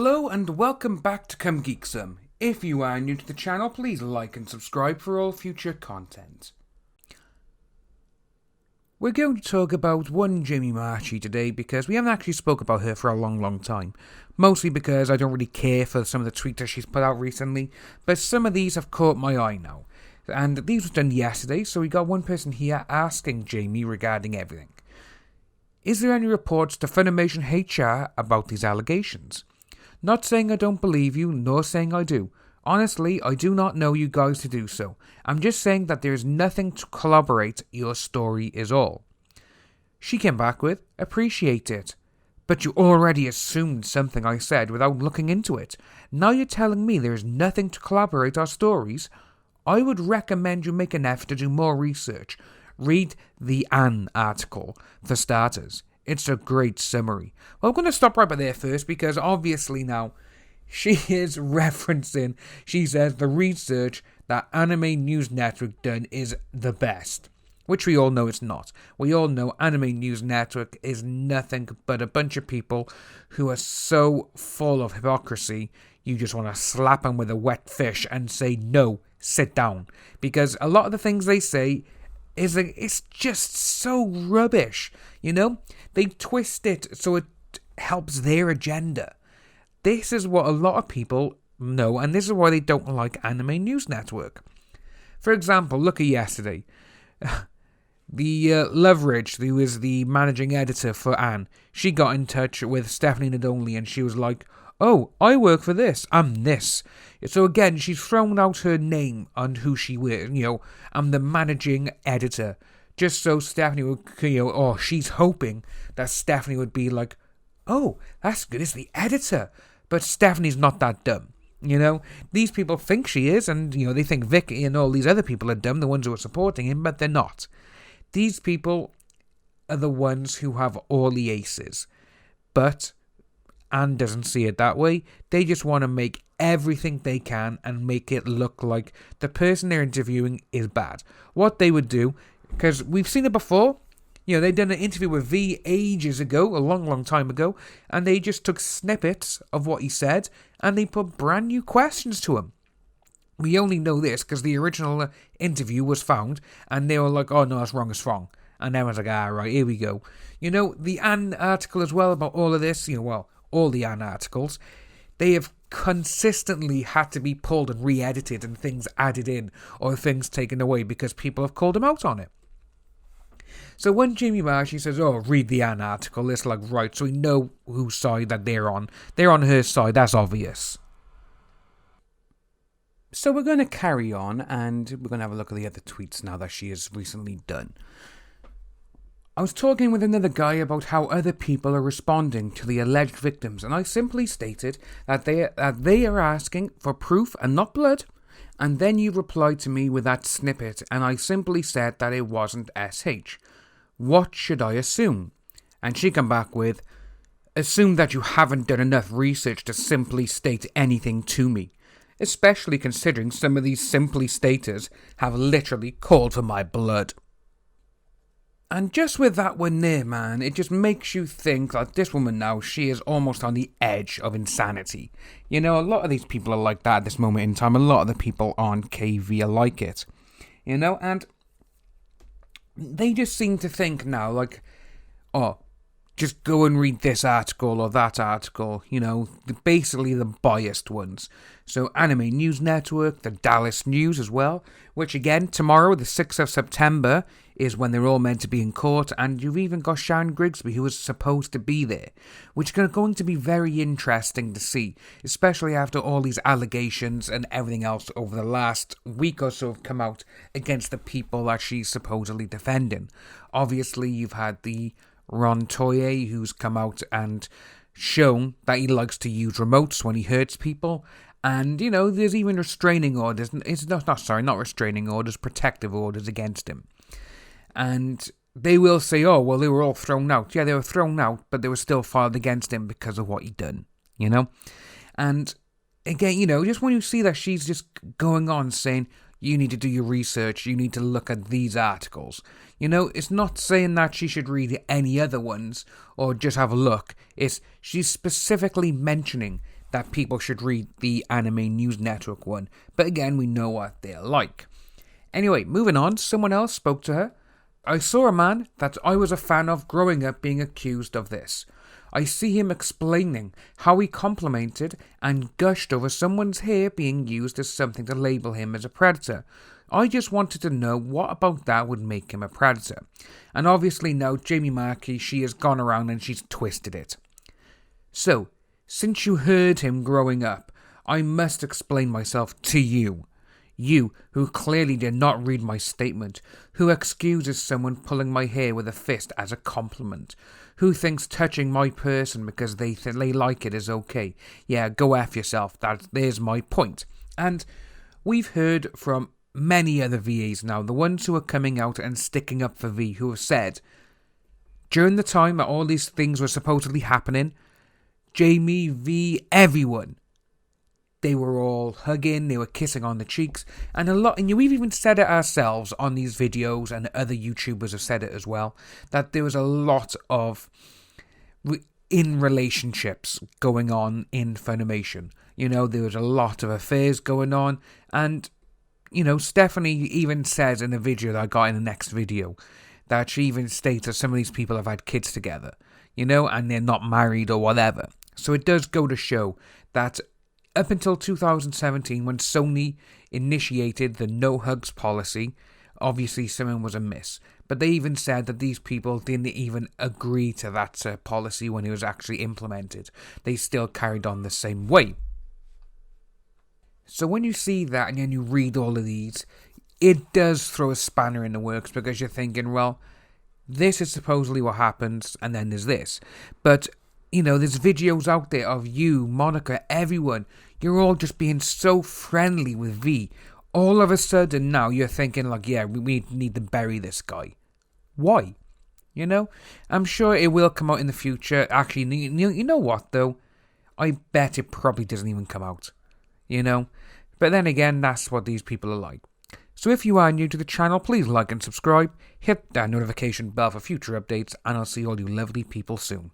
Hello and welcome back to Come Geek Some. If you are new to the channel, please like and subscribe for all future content. We're going to talk about one Jamie Marchi today because we haven't actually spoke about her for a long time. Mostly because I don't really care for some of the tweets that she's put out recently, but some of these have caught my eye now. And these were done yesterday, so we got one person here asking Jamie regarding everything. Is there any reports to Funimation HR about these allegations? Not saying I don't believe you, nor saying I do. Honestly, I do not know you guys to do so. I'm just saying that there is nothing to corroborate your story is all. She came back with, appreciate it. But you already assumed something I said without looking into it. Now you're telling me there is nothing to corroborate our stories? I would recommend you make an effort to do more research. Read the Anne article, for starters. It's a great summary. Well, I'm going to stop right by there first because obviously now she is referencing, she says the research that Anime News Network done is the best. Which we all know it's not. We all know Anime News Network is nothing but a bunch of people who are so full of hypocrisy, you just want to slap them with a wet fish and say, no, sit down. Because a lot of the things they say it's just so rubbish, you know? They twist it so it helps their agenda. This is what a lot of people know, and this is why they don't like Anime News Network. For example, look at yesterday. The Loveridge, who is the managing editor for Anne, she got in touch with Stephanie Nadolny and she was like, oh, I work for this, I'm this. So again, she's thrown out her name on who she was, I'm the managing editor. Just so Stephanie would, she's hoping that Stephanie would be like, oh, that's good, it's the editor. But Stephanie's not that dumb, These people think she is, and, they think Vicky and all these other people are dumb, the ones who are supporting him, but they're not. These people are the ones who have all the aces. But Anne doesn't see it that way. They just want to make everything they can and make it look like the person they're interviewing is bad. What they would do, because we've seen it before, they'd done an interview with V ages ago, a long time ago, and they just took snippets of what he said and they put brand new questions to him. We only know this because the original interview was found and they were like, oh no, that's wrong, it's wrong. And everyone's like, right, here we go. The Anne article as well about all of this, all the Anne articles, they have consistently had to be pulled and re-edited and things added in or things taken away because people have called them out on it. So when Jamie Marchi says, oh, read the Anne article, it's like, right, so we know whose side that they're on. They're on her side, that's obvious. So we're going to carry on and we're going to have a look at the other tweets now that she has recently done. I was talking with another guy about how other people are responding to the alleged victims, and I simply stated that they are asking for proof and not blood, and then you replied to me with that snippet, and I simply said that it wasn't SH. What should I assume? And she came back with, assume that you haven't done enough research to simply state anything to me, especially considering some of these simply staters have literally called for my blood. And just with that one there, man, it just makes you think that this woman now, she is almost on the edge of insanity. A lot of these people are like that at this moment in time. A lot of the people on KV are like it. And they just seem to think now, like, oh, just go and read this article or that article, basically the biased ones. So Anime News Network, the Dallas News as well, which again, tomorrow, the 6th of September, is when they're all meant to be in court, and you've even got Sharon Grigsby, who was supposed to be there, which is going to be very interesting to see, especially after all these allegations and everything else over the last week or so have come out against the people that she's supposedly defending. Obviously, you've had the Ron Toye, who's come out and shown that he likes to use remotes when he hurts people. And, there's even restraining orders. It's not restraining orders, protective orders against him. And they will say, oh, well, they were all thrown out. Yeah, they were thrown out, but they were still filed against him because of what he'd done, And again, just when you see that she's just going on saying, you need to do your research, you need to look at these articles. It's not saying that she should read any other ones or just have a look. She's specifically mentioning that people should read the Anime News Network one. But again, we know what they're like. Anyway, moving on, someone else spoke to her. I saw a man that I was a fan of growing up being accused of this. I see him explaining how he complimented and gushed over someone's hair being used as something to label him as a predator. I just wanted to know what about that would make him a predator. And obviously now Jamie Marchi, she has gone around and she's twisted it. So, since you heard him growing up, I must explain myself to you. You, who clearly did not read my statement, who excuses someone pulling my hair with a fist as a compliment, who thinks touching my person because they like it is okay. Yeah, go F yourself, there's my point. And we've heard from many other VAs now, the ones who are coming out and sticking up for V, who have said, during the time that all these things were supposedly happening, Jamie, V, everyone, they were all hugging, they were kissing on the cheeks, and we've even said it ourselves on these videos, and other YouTubers have said it as well, that there was a lot of in relationships going on in Funimation. You know, there was a lot of affairs going on, and, you know, Stephanie even says in a video that I got in the next video, that she even states that some of these people have had kids together, you know, and they're not married or whatever. So it does go to show that up until 2017, when Sony initiated the no hugs policy, obviously something was amiss. But they even said that these people didn't even agree to that policy when it was actually implemented. They still carried on the same way. So when you see that and then you read all of these, it does throw a spanner in the works, because you're thinking, well, this is supposedly what happens, and then there's this. But, you know, there's videos out there of you, Monica, everyone. You're all just being so friendly with V. All of a sudden now you're thinking like, yeah, we need to bury this guy. Why? You know? I'm sure it will come out in the future. Actually, you know what though? I bet it probably doesn't even come out. You know? But then again, that's what these people are like. So if you are new to the channel, please like and subscribe. Hit that notification bell for future updates, and I'll see all you lovely people soon.